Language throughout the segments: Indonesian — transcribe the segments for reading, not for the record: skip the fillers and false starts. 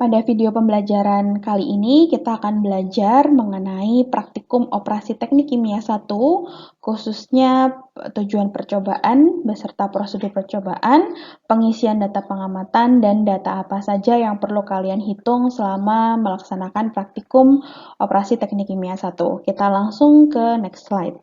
Pada video pembelajaran kali ini kita akan belajar mengenai praktikum operasi teknik kimia 1, khususnya tujuan percobaan beserta prosedur percobaan, pengisian data pengamatan, dan data apa saja yang perlu kalian hitung selama melaksanakan praktikum operasi teknik kimia 1. Kita langsung ke next slide.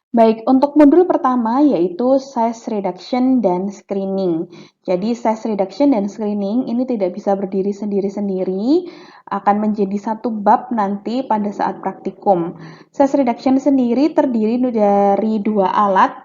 Baik, untuk modul pertama yaitu size reduction dan screening. Jadi size reduction dan screening ini tidak bisa berdiri sendiri-sendiri, akan menjadi satu bab nanti pada saat praktikum. Size reduction sendiri terdiri dari dua alat,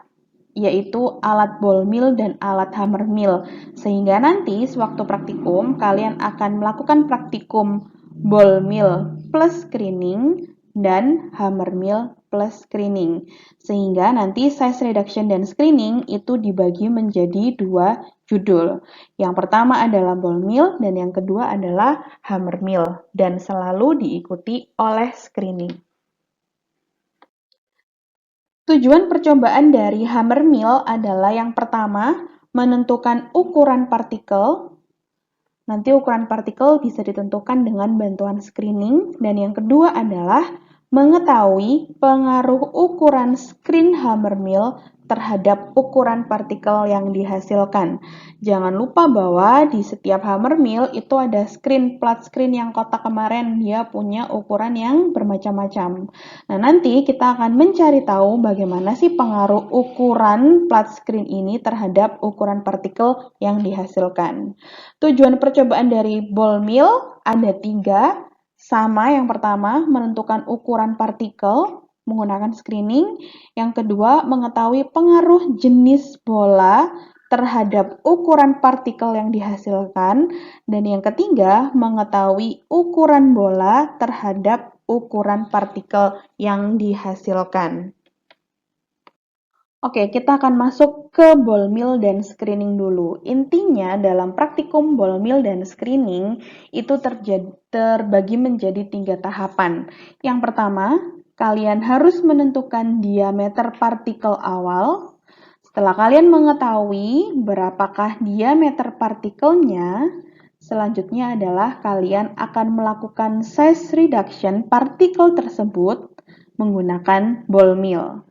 yaitu alat ball mill dan alat hammer mill. Sehingga nanti sewaktu praktikum, kalian akan melakukan praktikum ball mill plus screening dan hammer mill plus screening. Sehingga nanti size reduction dan screening itu dibagi menjadi dua judul. Yang pertama adalah ball mill dan yang kedua adalah hammer mill dan selalu diikuti oleh screening. Tujuan percobaan dari hammer mill adalah yang pertama, menentukan ukuran partikel. Nanti ukuran partikel bisa ditentukan dengan bantuan screening. Dan yang kedua adalah mengetahui pengaruh ukuran screen hammer mill terhadap ukuran partikel yang dihasilkan. Jangan lupa bahwa di setiap hammer mill itu ada plat screen yang kotak kemarin, dia punya ukuran yang bermacam-macam. Nah, nanti kita akan mencari tahu bagaimana sih pengaruh ukuran plat screen ini terhadap ukuran partikel yang dihasilkan. Tujuan percobaan dari ball mill ada 3. Sama, yang pertama, menentukan ukuran partikel menggunakan screening. Yang kedua, mengetahui pengaruh jenis bola terhadap ukuran partikel yang dihasilkan. Dan yang ketiga, mengetahui ukuran bola terhadap ukuran partikel yang dihasilkan. Oke, kita akan masuk ke ball mill dan screening dulu. Intinya dalam praktikum ball mill dan screening itu terbagi menjadi 3 tahapan. Yang pertama, kalian harus menentukan diameter partikel awal. Setelah kalian mengetahui berapakah diameter partikelnya, selanjutnya adalah kalian akan melakukan size reduction partikel tersebut menggunakan ball mill.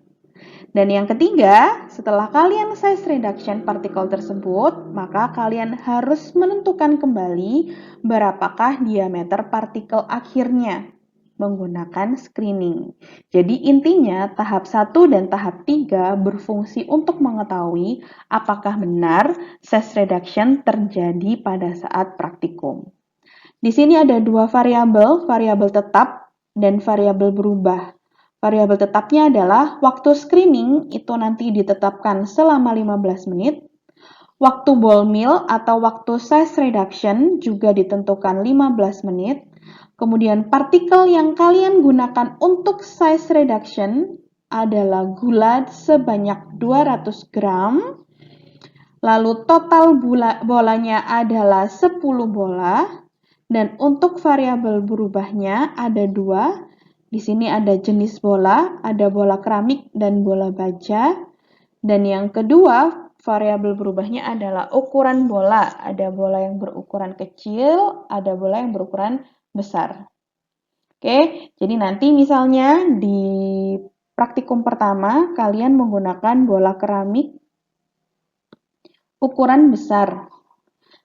Dan yang ketiga, setelah kalian size reduction partikel tersebut, maka kalian harus menentukan kembali berapakah diameter partikel akhirnya menggunakan screening. Jadi intinya tahap 1 dan tahap 3 berfungsi untuk mengetahui apakah benar size reduction terjadi pada saat praktikum. Di sini ada dua variabel tetap dan variabel berubah. Variabel tetapnya adalah waktu screening itu nanti ditetapkan selama 15 menit. Waktu ball mill atau waktu size reduction juga ditentukan 15 menit. Kemudian partikel yang kalian gunakan untuk size reduction adalah gula sebanyak 200 gram. Lalu total bolanya adalah 10 bola. Dan untuk variabel berubahnya ada 2. Di sini ada jenis bola, ada bola keramik dan bola baja. Dan yang kedua, variabel berubahnya adalah ukuran bola. Ada bola yang berukuran kecil, ada bola yang berukuran besar. Oke, jadi nanti misalnya di praktikum pertama, kalian menggunakan bola keramik ukuran besar.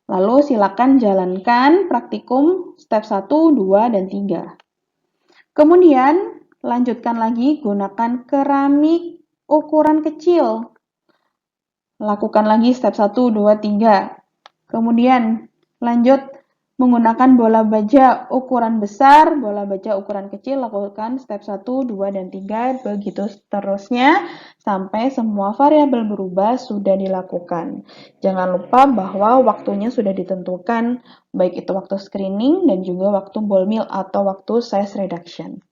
Lalu silakan jalankan praktikum step 1, 2, dan 3. Kemudian, lanjutkan lagi gunakan keramik ukuran kecil. Lakukan lagi step 1, 2, 3. Kemudian, lanjut menggunakan bola baja ukuran besar, bola baja ukuran kecil, lakukan step 1, 2, dan 3, begitu seterusnya sampai semua variabel berubah sudah dilakukan. Jangan lupa bahwa waktunya sudah ditentukan, baik itu waktu screening dan juga waktu ball mill atau waktu size reduction.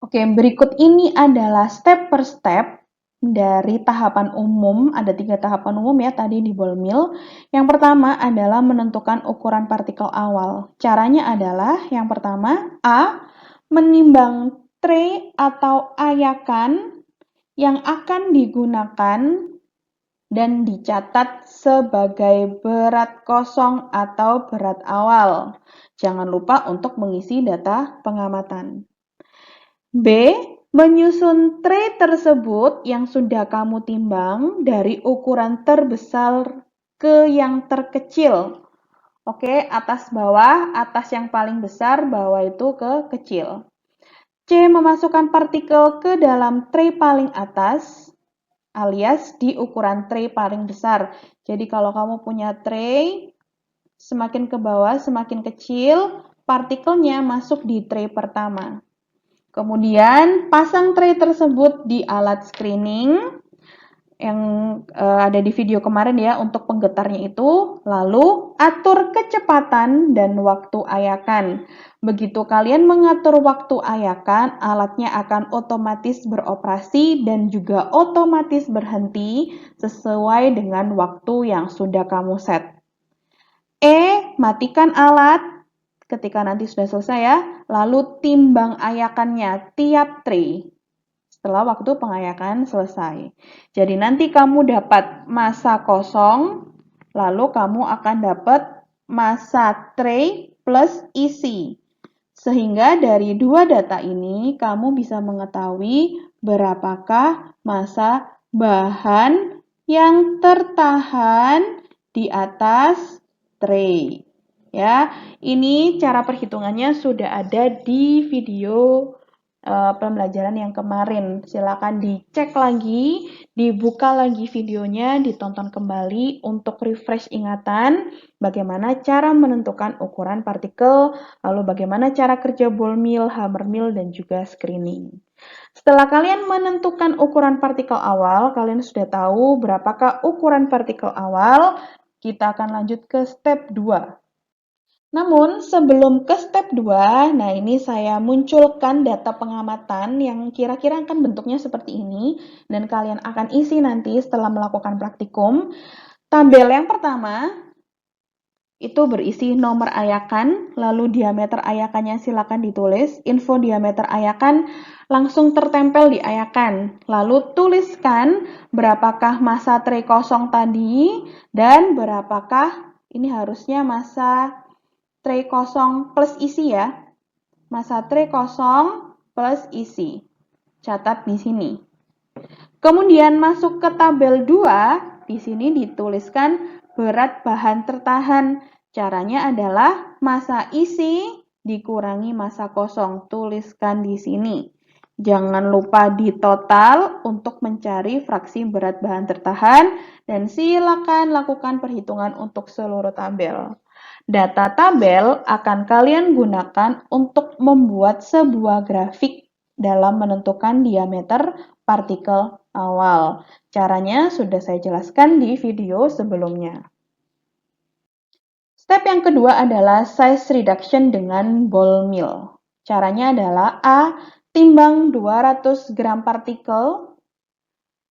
Oke, berikut ini adalah step per step dari tahapan umum. Ada 3 tahapan umum ya tadi di ball mill. Yang pertama adalah menentukan ukuran partikel awal. Caranya adalah yang pertama, A, menimbang tray atau ayakan yang akan digunakan dan dicatat sebagai berat kosong atau berat awal. Jangan lupa untuk mengisi data pengamatan. B. Menyusun tray tersebut yang sudah kamu timbang dari ukuran terbesar ke yang terkecil. Oke, atas bawah, atas yang paling besar, bawah itu ke kecil. C. Memasukkan partikel ke dalam tray paling atas, alias di ukuran tray paling besar. Jadi kalau kamu punya tray, semakin ke bawah, semakin kecil, partikelnya masuk di tray pertama. Kemudian pasang tray tersebut di alat screening yang ada di video kemarin ya untuk penggetarnya itu. Lalu atur kecepatan dan waktu ayakan. Begitu kalian mengatur waktu ayakan, alatnya akan otomatis beroperasi dan juga otomatis berhenti sesuai dengan waktu yang sudah kamu set. Matikan alat ketika nanti sudah selesai ya, lalu timbang ayakannya tiap tray setelah waktu pengayakan selesai. Jadi nanti kamu dapat massa kosong, lalu kamu akan dapat massa tray plus isi. Sehingga dari dua data ini kamu bisa mengetahui berapakah massa bahan yang tertahan di atas tray. Ya, ini cara perhitungannya sudah ada di video pembelajaran yang kemarin. Silakan dicek lagi, dibuka lagi videonya, ditonton kembali untuk refresh ingatan bagaimana cara menentukan ukuran partikel, lalu bagaimana cara kerja ball mill, hammer mill, dan juga screening. Setelah kalian menentukan ukuran partikel awal, kalian sudah tahu berapakah ukuran partikel awal, kita akan lanjut ke step 2. Namun sebelum ke step 2, nah ini saya munculkan data pengamatan yang kira-kira akan bentuknya seperti ini dan kalian akan isi nanti setelah melakukan praktikum. Tabel yang pertama itu berisi nomor ayakan, lalu diameter ayakannya silakan ditulis, info diameter ayakan langsung tertempel di ayakan. Lalu tuliskan berapakah massa tray kosong tadi dan berapakah ini harusnya massa tray kosong plus isi ya. Massa tray kosong plus isi. Catat di sini. Kemudian masuk ke tabel 2, di sini dituliskan berat bahan tertahan. Caranya adalah massa isi dikurangi massa kosong. Tuliskan di sini. Jangan lupa di total untuk mencari fraksi berat bahan tertahan dan silakan lakukan perhitungan untuk seluruh tabel. Data tabel akan kalian gunakan untuk membuat sebuah grafik dalam menentukan diameter partikel awal. Caranya sudah saya jelaskan di video sebelumnya. Step yang kedua adalah size reduction dengan ball mill. Caranya adalah A. Timbang 200 gram partikel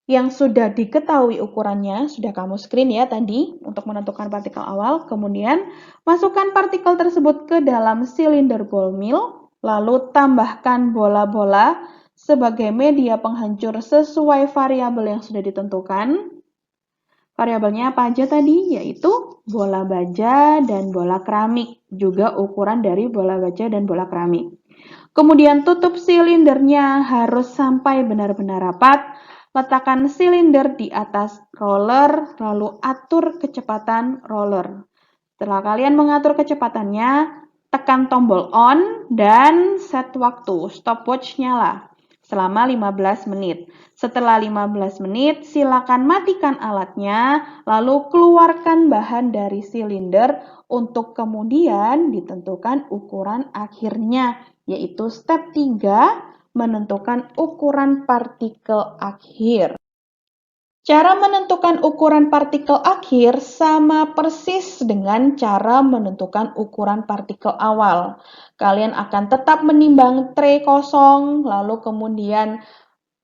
yang sudah diketahui ukurannya, sudah kamu screen ya tadi untuk menentukan partikel awal. Kemudian masukkan partikel tersebut ke dalam silinder ball mill, lalu tambahkan bola-bola sebagai media penghancur sesuai variabel yang sudah ditentukan. Variabelnya apa aja tadi? Yaitu bola baja dan bola keramik, juga ukuran dari bola baja dan bola keramik. Kemudian tutup silindernya harus sampai benar-benar rapat. Letakkan silinder di atas roller, lalu atur kecepatan roller. Setelah kalian mengatur kecepatannya, tekan tombol on dan set waktu. Stopwatch nyala selama 15 menit. Setelah 15 menit, silakan matikan alatnya, lalu keluarkan bahan dari silinder untuk kemudian ditentukan ukuran akhirnya, yaitu step 3, menentukan ukuran partikel akhir. Cara menentukan ukuran partikel akhir sama persis dengan cara menentukan ukuran partikel awal. Kalian akan tetap menimbang tray kosong, lalu kemudian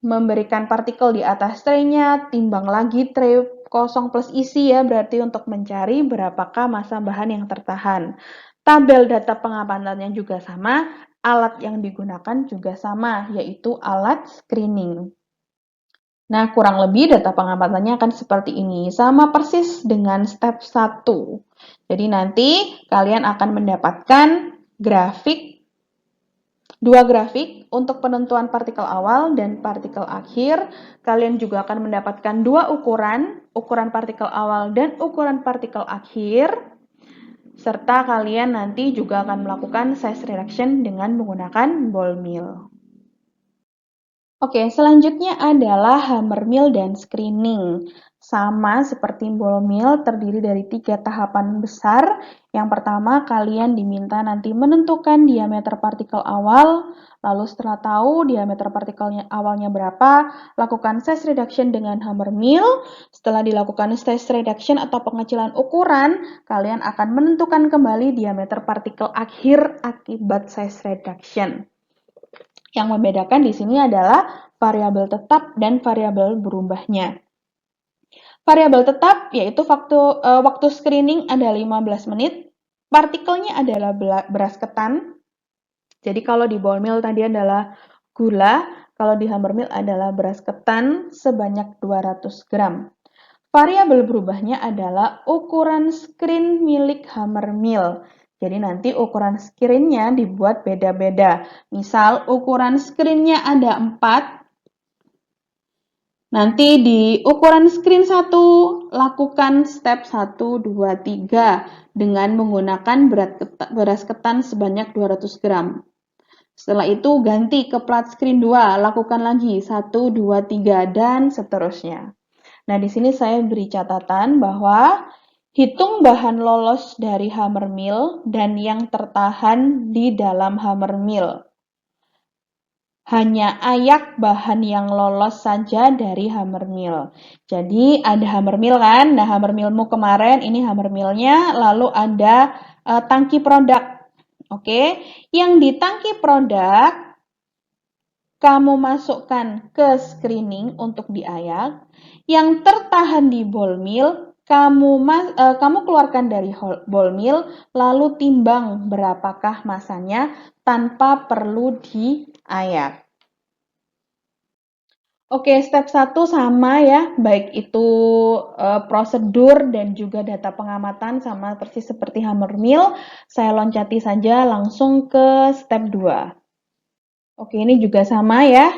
memberikan partikel di atas tray-nya, timbang lagi tray kosong plus isi ya, berarti untuk mencari berapakah massa bahan yang tertahan. Tabel data pengamatannya juga sama, alat yang digunakan juga sama, yaitu alat screening. Nah, kurang lebih data pengamatannya akan seperti ini, sama persis dengan step 1. Jadi nanti kalian akan mendapatkan dua grafik untuk penentuan partikel awal dan partikel akhir. Kalian juga akan mendapatkan dua ukuran partikel awal dan ukuran partikel akhir. Serta kalian nanti juga akan melakukan size reduction dengan menggunakan ball mill. Oke, selanjutnya adalah hammer mill dan screening. Sama seperti ball mill, terdiri dari 3 tahapan besar. Yang pertama, kalian diminta nanti menentukan diameter partikel awal. Lalu setelah tahu diameter partikelnya awalnya berapa, lakukan size reduction dengan hammer mill. Setelah dilakukan size reduction atau pengecilan ukuran, kalian akan menentukan kembali diameter partikel akhir akibat size reduction. Yang membedakan di sini adalah variabel tetap dan variabel berubahnya. Variabel tetap yaitu waktu screening ada 15 menit, partikelnya adalah beras ketan. Jadi kalau di ball mill tadi adalah gula, kalau di hammer mill adalah beras ketan sebanyak 200 gram. Variabel berubahnya adalah ukuran screen milik hammer mill. Jadi nanti ukuran screen-nya dibuat beda-beda. Misal ukuran screen-nya ada 4. Nanti di ukuran screen 1 lakukan step 1, 2, 3 dengan menggunakan beras ketan sebanyak 200 gram. Setelah itu ganti ke plat screen 2, lakukan lagi 1, 2, 3 dan seterusnya. Nah, di sini saya beri catatan bahwa hitung bahan lolos dari hammer mill dan yang tertahan di dalam hammer mill. Hanya ayak bahan yang lolos saja dari hammer mill. Jadi ada hammer mill kan? Nah, hammer millmu kemarin ini hammer millnya, lalu ada tangki produk. Oke, yang di tangki produk kamu masukkan ke screening untuk diayak. Yang tertahan di ball mill, kamu keluarkan dari ball mill, lalu timbang berapakah masanya tanpa perlu diayak. Oke, step 1 sama ya, baik itu prosedur dan juga data pengamatan sama persis seperti hammer mill. Saya loncati saja langsung ke step 2. Oke, ini juga sama ya.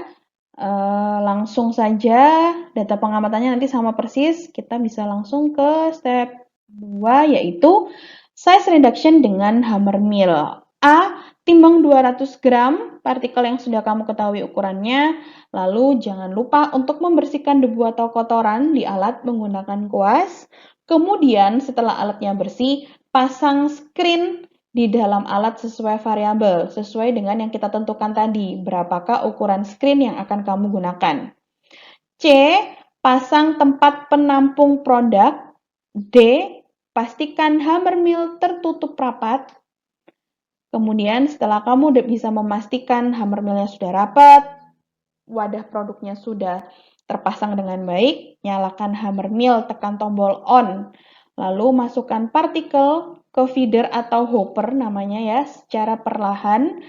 Langsung saja data pengamatannya nanti sama persis, kita bisa langsung ke step 2 yaitu size reduction dengan hammer mill. A, timbang 200 gram partikel yang sudah kamu ketahui ukurannya, lalu jangan lupa untuk membersihkan debu atau kotoran di alat menggunakan kuas. Kemudian setelah alatnya bersih, pasang screen di dalam alat sesuai variabel, sesuai dengan yang kita tentukan tadi, berapakah ukuran screen yang akan kamu gunakan. C, pasang tempat penampung produk. D, pastikan hammer mill tertutup rapat. Kemudian setelah kamu udah bisa memastikan hammer millnya sudah rapat, wadah produknya sudah terpasang dengan baik, nyalakan hammer mill, tekan tombol on. Lalu masukkan partikel ke feeder atau hopper namanya ya, secara perlahan,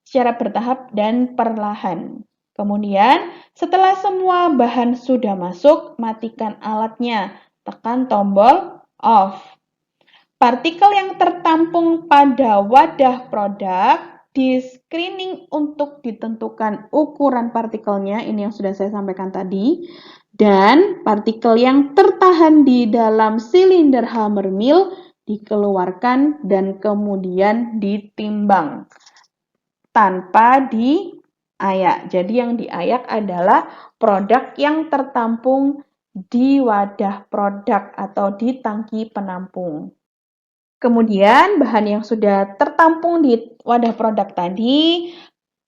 secara bertahap dan perlahan. Kemudian, setelah semua bahan sudah masuk, matikan alatnya, tekan tombol off. Partikel yang tertampung pada wadah produk di screening untuk ditentukan ukuran partikelnya, ini yang sudah saya sampaikan tadi, dan partikel yang tertahan di dalam silinder hammer mill dikeluarkan dan kemudian ditimbang tanpa diayak. Jadi yang diayak adalah produk yang tertampung di wadah produk atau di tangki penampung. Kemudian bahan yang sudah tertampung di wadah produk tadi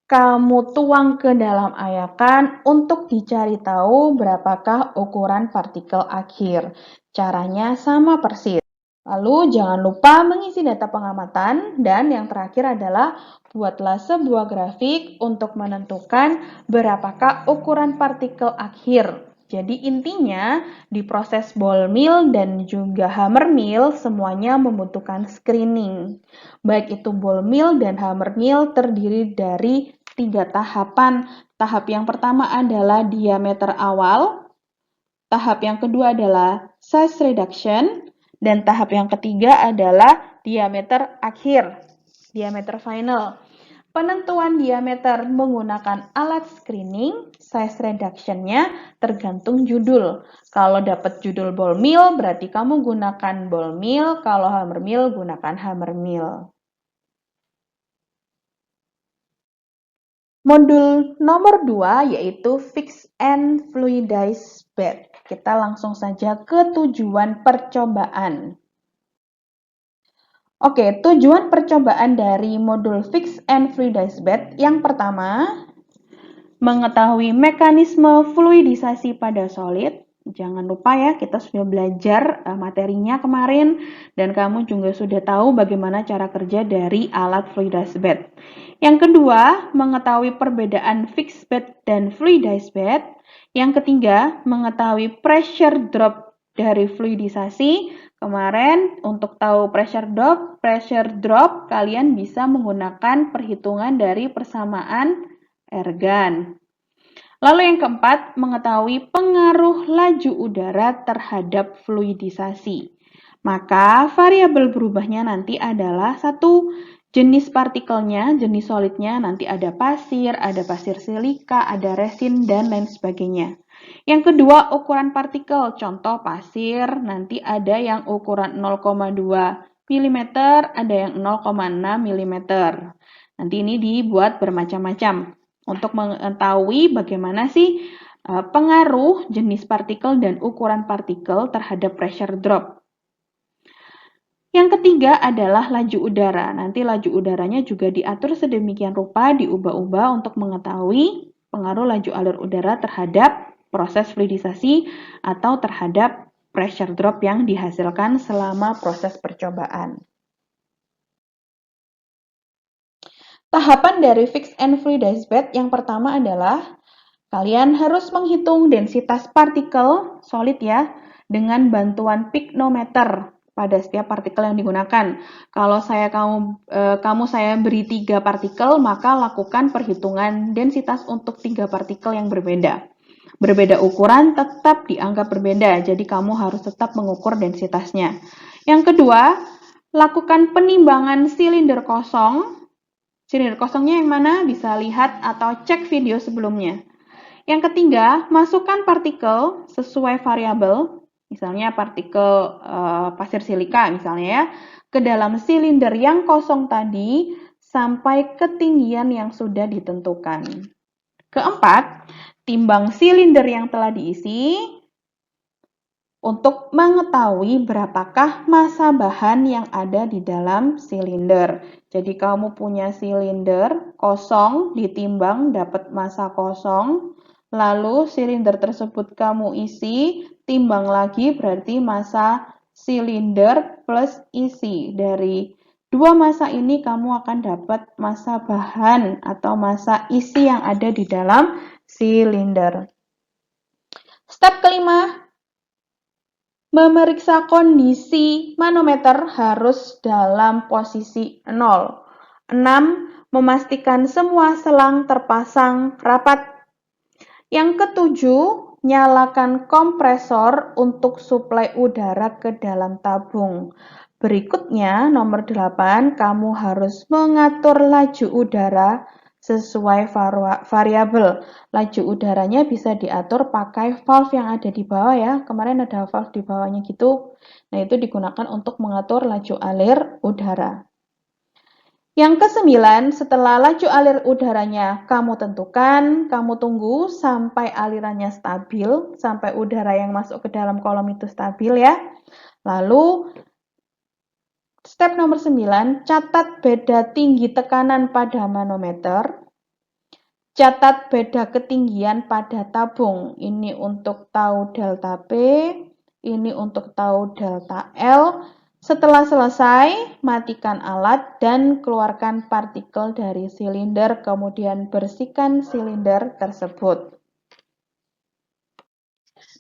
kamu tuang ke dalam ayakan untuk dicari tahu berapakah ukuran partikel akhir. Caranya sama persis. Lalu jangan lupa mengisi data pengamatan dan yang terakhir adalah buatlah sebuah grafik untuk menentukan berapakah ukuran partikel akhir. Jadi intinya di proses ball mill dan juga hammer mill semuanya membutuhkan screening. Baik itu ball mill dan hammer mill terdiri dari 3 tahapan, Tahap yang pertama adalah diameter awal, tahap yang kedua adalah size reduction, dan tahap yang ketiga adalah diameter akhir, diameter final. Penentuan diameter menggunakan alat screening, size reduction-nya tergantung judul. Kalau dapat judul ball mill, berarti kamu gunakan ball mill, kalau hammer mill, gunakan hammer mill. Modul nomor 2 yaitu Fix and Fluidize Bed. Kita langsung saja ke tujuan percobaan. Oke, tujuan percobaan dari modul Fix and Fluidize Bed yang pertama, mengetahui mekanisme fluidisasi pada solid. Jangan lupa ya, kita sudah belajar materinya kemarin dan kamu juga sudah tahu bagaimana cara kerja dari alat fluidized bed. Yang kedua, mengetahui perbedaan fixed bed dan fluidized bed. Yang ketiga, mengetahui pressure drop dari fluidisasi. Kemarin untuk tahu pressure drop kalian bisa menggunakan perhitungan dari persamaan ergan. Lalu yang keempat, mengetahui pengaruh laju udara terhadap fluidisasi. Maka variabel berubahnya nanti adalah satu, jenis partikelnya, jenis solidnya, nanti ada pasir silika, ada resin, dan lain sebagainya. Yang kedua, ukuran partikel, contoh pasir, nanti ada yang ukuran 0,2 mm, ada yang 0,6 mm. Nanti ini dibuat bermacam-macam untuk mengetahui bagaimana sih pengaruh jenis partikel dan ukuran partikel terhadap pressure drop. Yang ketiga adalah laju udara. Nanti laju udaranya juga diatur sedemikian rupa, diubah-ubah untuk mengetahui pengaruh laju alur udara terhadap proses fluidisasi atau terhadap pressure drop yang dihasilkan selama proses percobaan. Tahapan dari Fix and Fluidized Bed yang pertama adalah kalian harus menghitung densitas partikel solid ya dengan bantuan piknometer pada setiap partikel yang digunakan. Kalau saya beri 3 partikel, maka lakukan perhitungan densitas untuk 3 partikel yang berbeda. Berbeda ukuran tetap dianggap berbeda, jadi kamu harus tetap mengukur densitasnya. Yang kedua, lakukan penimbangan silinder kosong. Silinder kosongnya yang mana? Bisa lihat atau cek video sebelumnya. Yang ketiga, masukkan partikel sesuai variabel, misalnya partikel pasir silika misalnya ya, ke dalam silinder yang kosong tadi sampai ketinggian yang sudah ditentukan. Keempat, timbang silinder yang telah diisi untuk mengetahui berapakah massa bahan yang ada di dalam silinder. Jadi kamu punya silinder kosong, ditimbang dapat massa kosong, lalu silinder tersebut kamu isi, timbang lagi berarti massa silinder plus isi. Dari dua massa ini kamu akan dapat massa bahan atau massa isi yang ada di dalam silinder. Step kelima, memeriksa kondisi manometer harus dalam posisi 0. 6. Memastikan semua selang terpasang rapat. Yang ketujuh, nyalakan kompresor untuk suplai udara ke dalam tabung. Berikutnya, nomor 8, kamu harus mengatur laju udara sesuai variabel. Laju udaranya bisa diatur pakai valve yang ada di bawah ya. Kemarin ada valve di bawahnya gitu. Nah, itu digunakan untuk mengatur laju alir udara. Yang kesembilan, setelah laju alir udaranya kamu tentukan, kamu tunggu sampai alirannya stabil, sampai udara yang masuk ke dalam kolom itu stabil ya. Lalu step nomor 9, catat beda tinggi tekanan pada manometer. Catat beda ketinggian pada tabung. Ini untuk tahu delta P, ini untuk tahu delta L. Setelah selesai, matikan alat dan keluarkan partikel dari silinder, kemudian bersihkan silinder tersebut.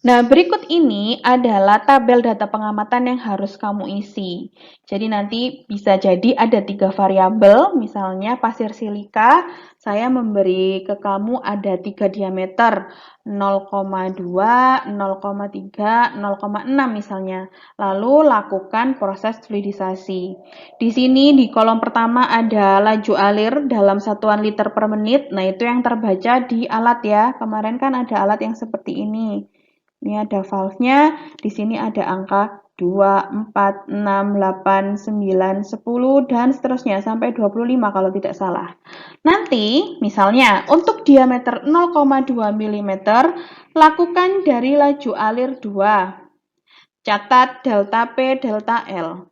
Nah, berikut ini adalah tabel data pengamatan yang harus kamu isi. Jadi nanti bisa jadi ada 3 variabel, misalnya pasir silika, saya memberi ke kamu ada 3 diameter, 0,2, 0,3, 0,6 misalnya. Lalu lakukan proses fluidisasi. Di sini di kolom pertama ada laju alir dalam satuan liter per menit. Nah, itu yang terbaca di alat ya. Kemarin kan ada alat yang seperti ini. Ini ada valve-nya, di sini ada angka 2, 4, 6, 8, 9, 10, dan seterusnya sampai 25 kalau tidak salah. Nanti, misalnya, untuk diameter 0,2 mm, lakukan dari laju alir 2. Catat delta P, delta L.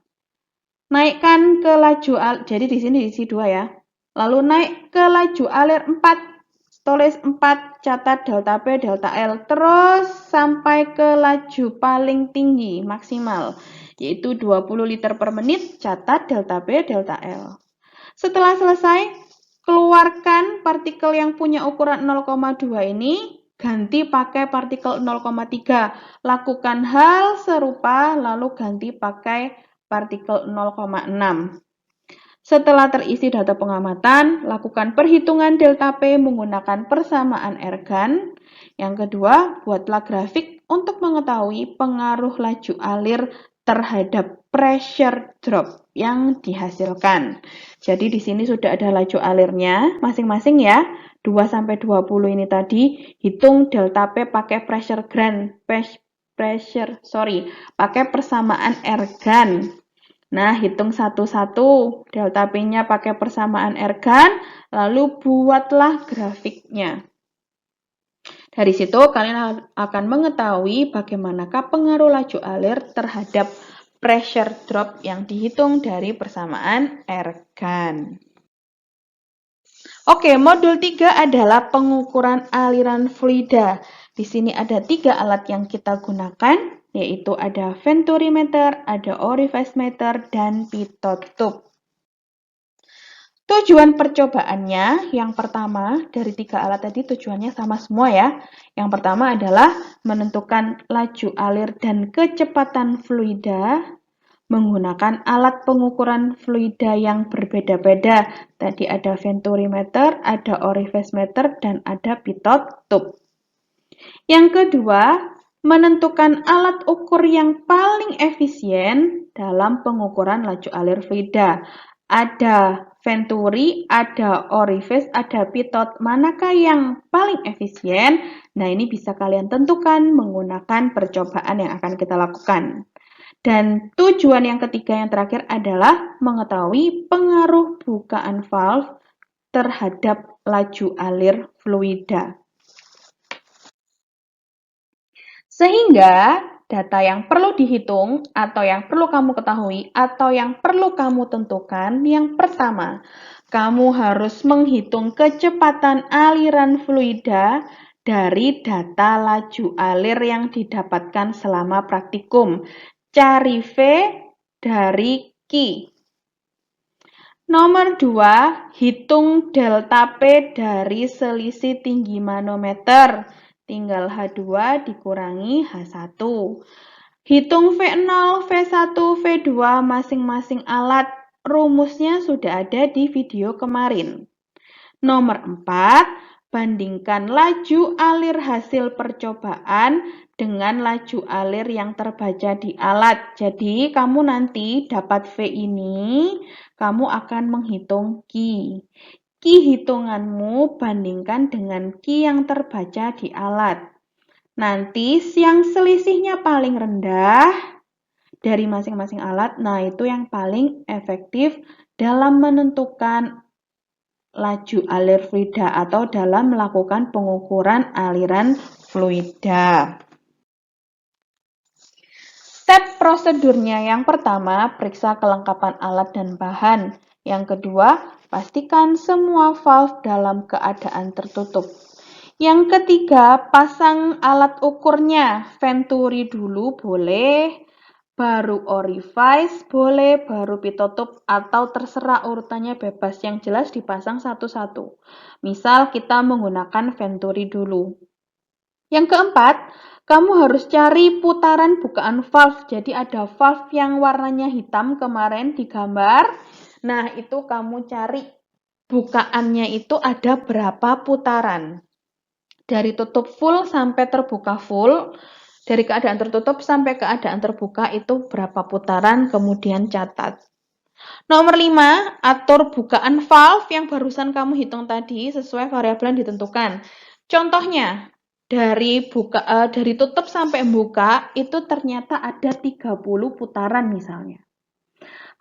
Naikkan ke laju alir, jadi di sini diisi 2 ya. Lalu naik ke laju alir 4. Tulis 4, catat delta P, delta L, terus sampai ke laju paling tinggi, maksimal, yaitu 20 liter per menit, catat delta P, delta L. Setelah selesai, keluarkan partikel yang punya ukuran 0,2 ini, ganti pakai partikel 0,3. Lakukan hal serupa, lalu ganti pakai partikel 0,6. Setelah terisi data pengamatan, lakukan perhitungan delta P menggunakan persamaan ergan. Yang kedua, buatlah grafik untuk mengetahui pengaruh laju alir terhadap pressure drop yang dihasilkan. Jadi di sini sudah ada laju alirnya masing-masing ya. 2-20 ini tadi, hitung delta P pakai pakai persamaan ergan. Nah, hitung satu-satu, delta P-nya pakai persamaan ergan, lalu buatlah grafiknya. Dari situ, kalian akan mengetahui bagaimanakah pengaruh laju alir terhadap pressure drop yang dihitung dari persamaan ergan. Oke, modul 3 adalah pengukuran aliran fluida. Di sini ada 3 alat yang kita gunakan, yaitu ada venturimeter, ada orifice meter, dan pitot tube. Tujuan percobaannya, yang pertama, dari 3 alat tadi tujuannya sama semua ya. Yang pertama adalah menentukan laju alir dan kecepatan fluida menggunakan alat pengukuran fluida yang berbeda-beda. Tadi ada venturimeter, ada orifice meter, dan ada pitot tube. Yang kedua, menentukan alat ukur yang paling efisien dalam pengukuran laju alir fluida. Ada venturi, ada orifice, ada pitot. Manakah yang paling efisien? Nah, ini bisa kalian tentukan menggunakan percobaan yang akan kita lakukan. Dan tujuan yang ketiga yang terakhir adalah mengetahui pengaruh bukaan valve terhadap laju alir fluida. Sehingga data yang perlu dihitung atau yang perlu kamu ketahui atau yang perlu kamu tentukan, yang pertama, kamu harus menghitung kecepatan aliran fluida dari data laju alir yang didapatkan selama praktikum. Cari V dari Q. Nomor 2, hitung delta P dari selisih tinggi manometer. Tinggal H2 dikurangi H1. Hitung V0, V1, V2 masing-masing alat. Rumusnya sudah ada di video kemarin. Nomor 4, bandingkan laju alir hasil percobaan dengan laju alir yang terbaca di alat. Jadi, kamu nanti dapat V ini, kamu akan menghitung Q. Q hitunganmu bandingkan dengan Q yang terbaca di alat. Nanti yang selisihnya paling rendah dari masing-masing alat, nah itu yang paling efektif dalam menentukan laju alir fluida atau dalam melakukan pengukuran aliran fluida. Step prosedurnya yang pertama, periksa kelengkapan alat dan bahan. Yang kedua, pastikan semua valve dalam keadaan tertutup. Yang ketiga, pasang alat ukurnya. Venturi dulu boleh, baru orifice boleh, baru pitot tube, atau terserah urutannya bebas. Yang jelas dipasang satu-satu. Misal kita menggunakan venturi dulu. Yang keempat, kamu harus cari putaran bukaan valve. Jadi ada valve yang warnanya hitam kemarin di gambar. Nah, itu kamu cari bukaannya itu ada berapa putaran. Dari tutup full sampai terbuka full, dari keadaan tertutup sampai keadaan terbuka itu berapa putaran, kemudian catat. Nomor 5, atur bukaan valve yang barusan kamu hitung tadi sesuai variabel yang ditentukan. Contohnya, dari tutup sampai buka itu ternyata ada 30 putaran misalnya.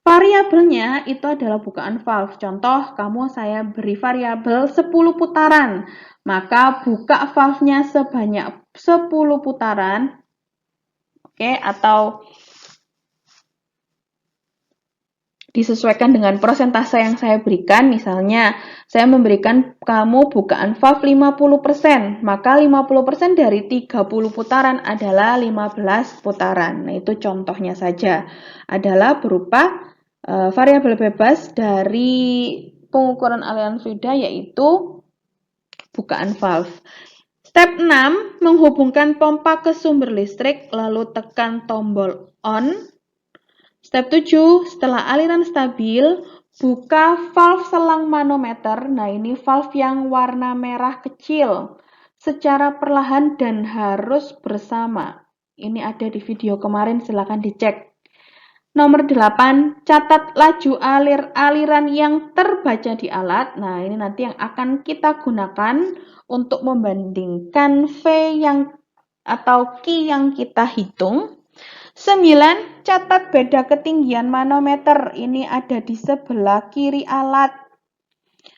Variabelnya itu adalah bukaan valve. Contoh, saya beri variabel 10 putaran. Maka buka valve-nya sebanyak 10 putaran. Oke, atau disesuaikan dengan persentase yang saya berikan. Misalnya, saya memberikan kamu bukaan valve 50%, maka 50% dari 30 putaran adalah 15 putaran. Nah, itu contohnya saja. Adalah berupa variabel bebas dari pengukuran aliran fluida, yaitu bukaan valve. Step 6, menghubungkan pompa ke sumber listrik, lalu tekan tombol on. Step 7, setelah aliran stabil, buka valve selang manometer. Nah, ini valve yang warna merah kecil. Secara perlahan dan harus bersama. Ini ada di video kemarin, silakan dicek. Nomor 8, catat laju aliran yang terbaca di alat. Nah, ini nanti yang akan kita gunakan untuk membandingkan V atau Q yang kita hitung. 9, catat beda ketinggian manometer. Ini ada di sebelah kiri alat.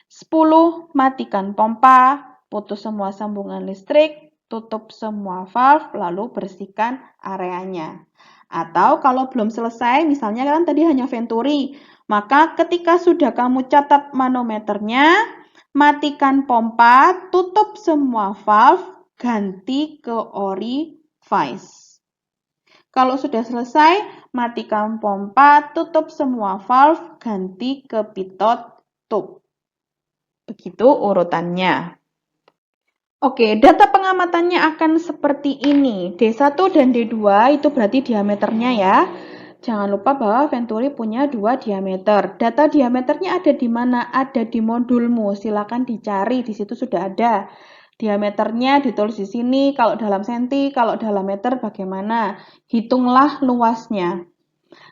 10, matikan pompa, putus semua sambungan listrik, tutup semua valve, lalu bersihkan areanya. Atau kalau belum selesai, misalnya kan tadi hanya venturi, maka ketika sudah kamu catat manometernya, matikan pompa, tutup semua valve, ganti ke orifice. Kalau sudah selesai, matikan pompa, tutup semua valve, ganti ke pitot tube. Begitu urutannya. Oke, data pengamatannya akan seperti ini. D1 dan D2 itu berarti diameternya ya. Jangan lupa bahwa Venturi punya 2 diameter. Data diameternya ada di mana? Ada di modulmu. Silakan dicari, di situ sudah ada. Diameternya ditulis di sini, kalau dalam senti, kalau dalam meter bagaimana. Hitunglah luasnya.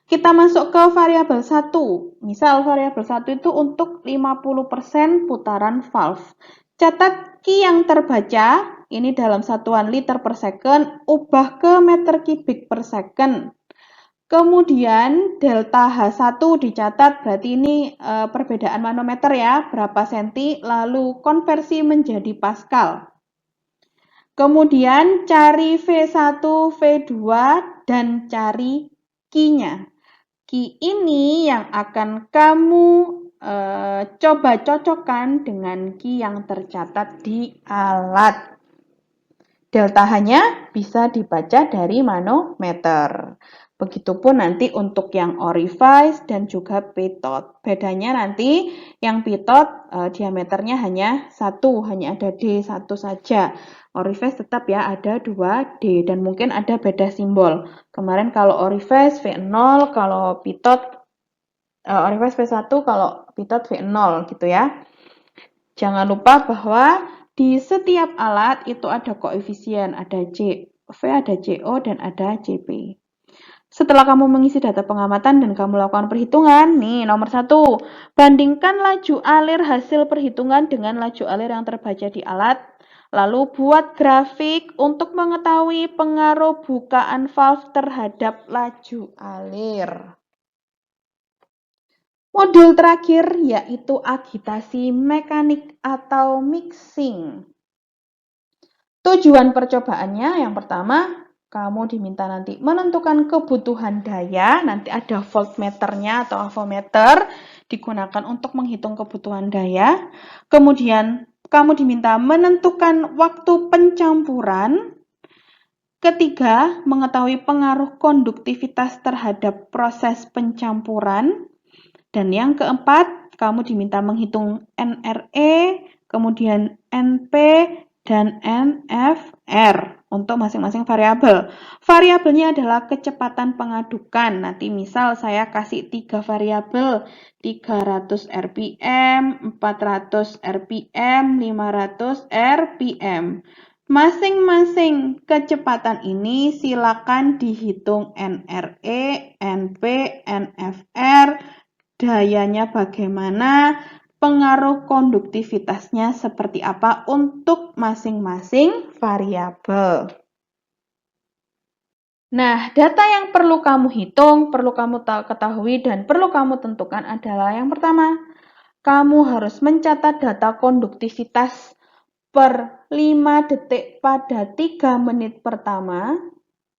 Kita masuk ke variabel 1. Misal variabel 1 itu untuk 50% putaran valve. Catat Q yang terbaca, ini dalam satuan liter per second, ubah ke meter kubik per second. Kemudian delta H1 dicatat, berarti ini perbedaan manometer ya, berapa senti, lalu konversi menjadi Pascal. Kemudian cari V1, V2, dan cari Q-nya. Q ini yang akan kamu coba cocokkan dengan Q yang tercatat di alat. Delta H-nya bisa dibaca dari manometer. Begitupun nanti untuk yang orifice dan juga pitot. Bedanya nanti yang pitot diameternya hanya 1, hanya ada D1 saja. Orifice tetap ya ada 2D dan mungkin ada beda simbol. Kemarin kalau orifice V0, kalau pitot orifice V1, kalau pitot V0 gitu ya. Jangan lupa bahwa di setiap alat itu ada koefisien, ada C, V, ada CO, dan ada CP. Setelah kamu mengisi data pengamatan dan kamu lakukan perhitungan, nih nomor 1, bandingkan laju alir hasil perhitungan dengan laju alir yang terbaca di alat. Lalu buat grafik untuk mengetahui pengaruh bukaan valve terhadap laju alir. Modul terakhir yaitu agitasi mekanik atau mixing. Tujuan percobaannya yang pertama, kamu diminta nanti menentukan kebutuhan daya, nanti ada voltmeternya atau avometer digunakan untuk menghitung kebutuhan daya. Kemudian kamu diminta menentukan waktu pencampuran. Ketiga, mengetahui pengaruh konduktivitas terhadap proses pencampuran. Dan yang keempat, kamu diminta menghitung NRE, kemudian NP, dan NFR untuk masing-masing variabel. Variabelnya adalah kecepatan pengadukan. Nanti misal saya kasih 3 variabel, 300 RPM, 400 RPM, 500 RPM. Masing-masing kecepatan ini silakan dihitung NRE, NP, NFR, dayanya bagaimana, pengaruh konduktivitasnya seperti apa untuk masing-masing variabel. Nah, data yang perlu kamu hitung, perlu kamu ketahui, dan perlu kamu tentukan adalah yang pertama, kamu harus mencatat data konduktivitas per 5 detik pada 3 menit pertama,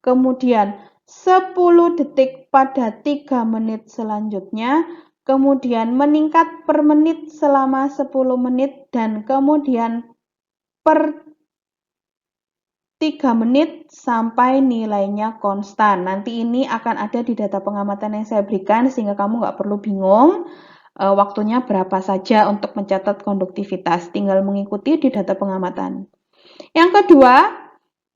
kemudian 10 detik pada 3 menit selanjutnya, kemudian meningkat per menit selama 10 menit, dan kemudian per 3 menit sampai nilainya konstan. Nanti ini akan ada di data pengamatan yang saya berikan, sehingga kamu nggak perlu bingung waktunya berapa saja untuk mencatat konduktivitas. Tinggal mengikuti di data pengamatan. Yang kedua,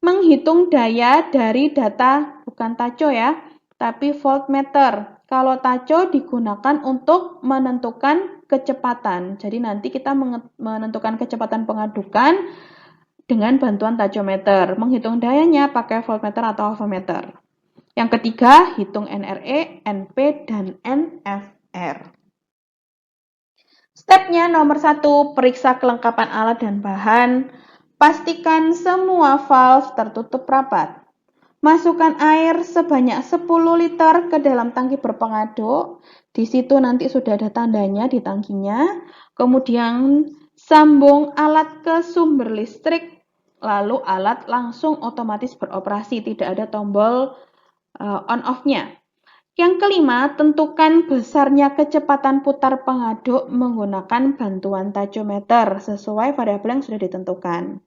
menghitung daya dari data, bukan taco ya, tapi voltmeter. Kalau taco digunakan untuk menentukan kecepatan. Jadi nanti kita menentukan kecepatan pengadukan dengan bantuan tachometer. Menghitung dayanya pakai voltmeter atau avometer. Yang ketiga, hitung NRE, NP, dan NFR. Stepnya nomor 1, periksa kelengkapan alat dan bahan. Pastikan semua valve tertutup rapat. Masukkan air sebanyak 10 liter ke dalam tangki berpengaduk. Di situ nanti sudah ada tandanya di tangkinya. Kemudian sambung alat ke sumber listrik. Lalu alat langsung otomatis beroperasi, tidak ada tombol on-off-nya. Yang kelima, tentukan besarnya kecepatan putar pengaduk menggunakan bantuan tachometer sesuai variabel yang sudah ditentukan.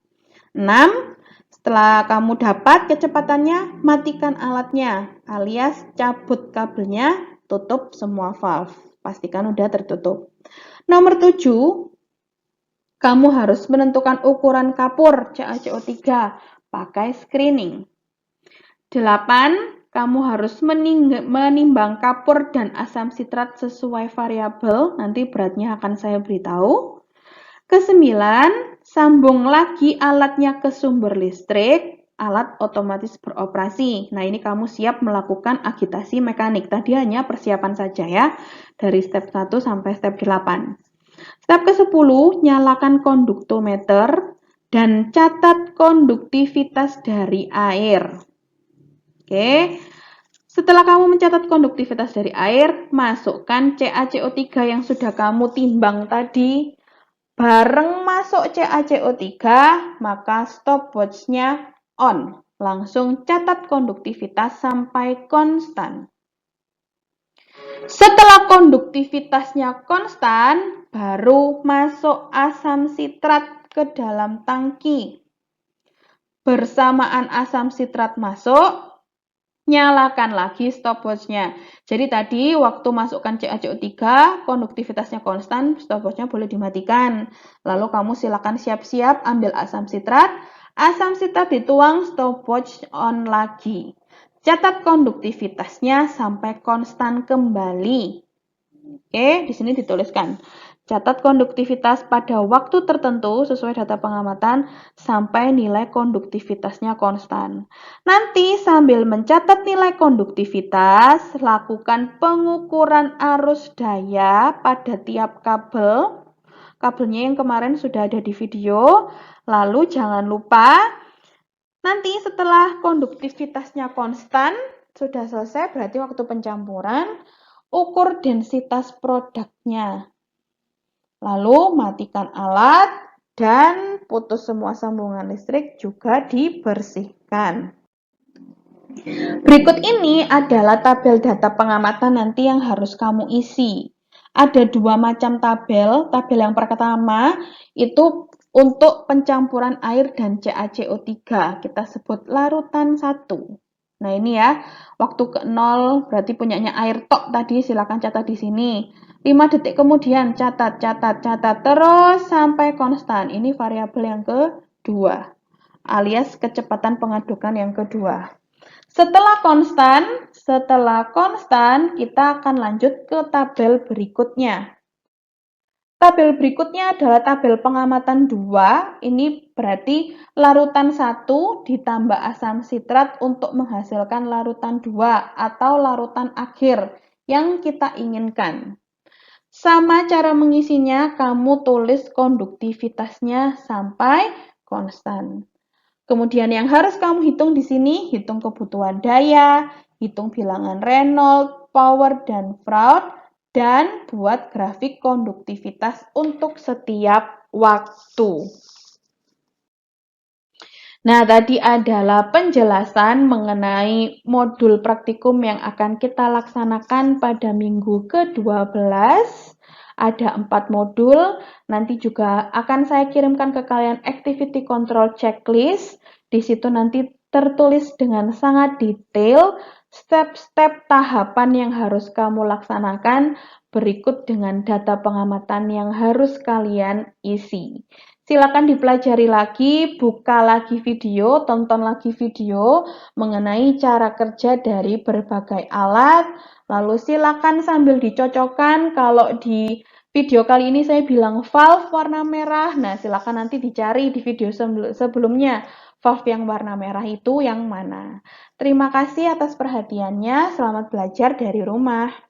6. Setelah kamu dapat kecepatannya, matikan alatnya alias cabut kabelnya, tutup semua valve. Pastikan udah tertutup. Nomor 7, kamu harus menentukan ukuran kapur CaCO3 pakai screening. 8. Kamu harus menimbang kapur dan asam sitrat sesuai variabel, nanti beratnya akan saya beritahu. Ke-9, sambung lagi alatnya ke sumber listrik, alat otomatis beroperasi. Nah, ini kamu siap melakukan agitasi mekanik. Tadi hanya persiapan saja ya, dari step 1 sampai step 8. Step ke-10, nyalakan konduktometer dan catat konduktivitas dari air. Oke. Setelah kamu mencatat konduktivitas dari air, masukkan CaCO3 yang sudah kamu timbang tadi. Bareng masuk CaCO3, maka stopwatch-nya on. Langsung catat konduktivitas sampai konstan. Setelah konduktivitasnya konstan, baru masuk asam sitrat ke dalam tangki. Bersamaan asam sitrat masuk, nyalakan lagi stopwatch-nya. Jadi tadi waktu masukkan CaCO3, konduktivitasnya konstan, stopwatch-nya boleh dimatikan. Lalu kamu silakan siap-siap ambil asam sitrat dituang, stopwatch on lagi. Catat konduktivitasnya sampai konstan kembali. Oke, di sini dituliskan. Catat konduktivitas pada waktu tertentu sesuai data pengamatan sampai nilai konduktivitasnya konstan. Nanti sambil mencatat nilai konduktivitas, lakukan pengukuran arus daya pada tiap kabel. Kabelnya yang kemarin sudah ada di video. Lalu jangan lupa, nanti setelah konduktivitasnya konstan, sudah selesai berarti waktu pencampuran, ukur densitas produknya. Lalu matikan alat dan putus semua sambungan listrik juga dibersihkan. Berikut ini adalah tabel data pengamatan nanti yang harus kamu isi. Ada 2 macam tabel. Tabel yang pertama itu untuk pencampuran air dan CaCO3. Kita sebut larutan 1. Nah ini ya, waktu ke 0 berarti punyanya air tok tadi, silakan catat di sini. 5 detik kemudian catat terus sampai konstan. Ini variabel yang kedua. 2, alias kecepatan pengadukan yang kedua. Setelah konstan, kita akan lanjut ke tabel berikutnya. Tabel berikutnya adalah tabel pengamatan 2. Ini berarti larutan 1 ditambah asam sitrat untuk menghasilkan larutan 2 atau larutan akhir yang kita inginkan. Sama cara mengisinya, kamu tulis konduktivitasnya sampai konstan. Kemudian yang harus kamu hitung di sini, hitung kebutuhan daya, hitung bilangan Reynolds, power, dan Freud, dan buat grafik konduktivitas untuk setiap waktu. Nah, tadi adalah penjelasan mengenai modul praktikum yang akan kita laksanakan pada minggu ke-12. Ada 4 modul, nanti juga akan saya kirimkan ke kalian activity control checklist. Di situ nanti tertulis dengan sangat detail step-step tahapan yang harus kamu laksanakan berikut dengan data pengamatan yang harus kalian isi. Silakan dipelajari lagi, buka lagi video, tonton lagi video mengenai cara kerja dari berbagai alat. Lalu silakan sambil dicocokkan, kalau di video kali ini saya bilang valve warna merah. Nah, silakan nanti dicari di video sebelumnya. Valve yang warna merah itu yang mana? Terima kasih atas perhatiannya. Selamat belajar dari rumah.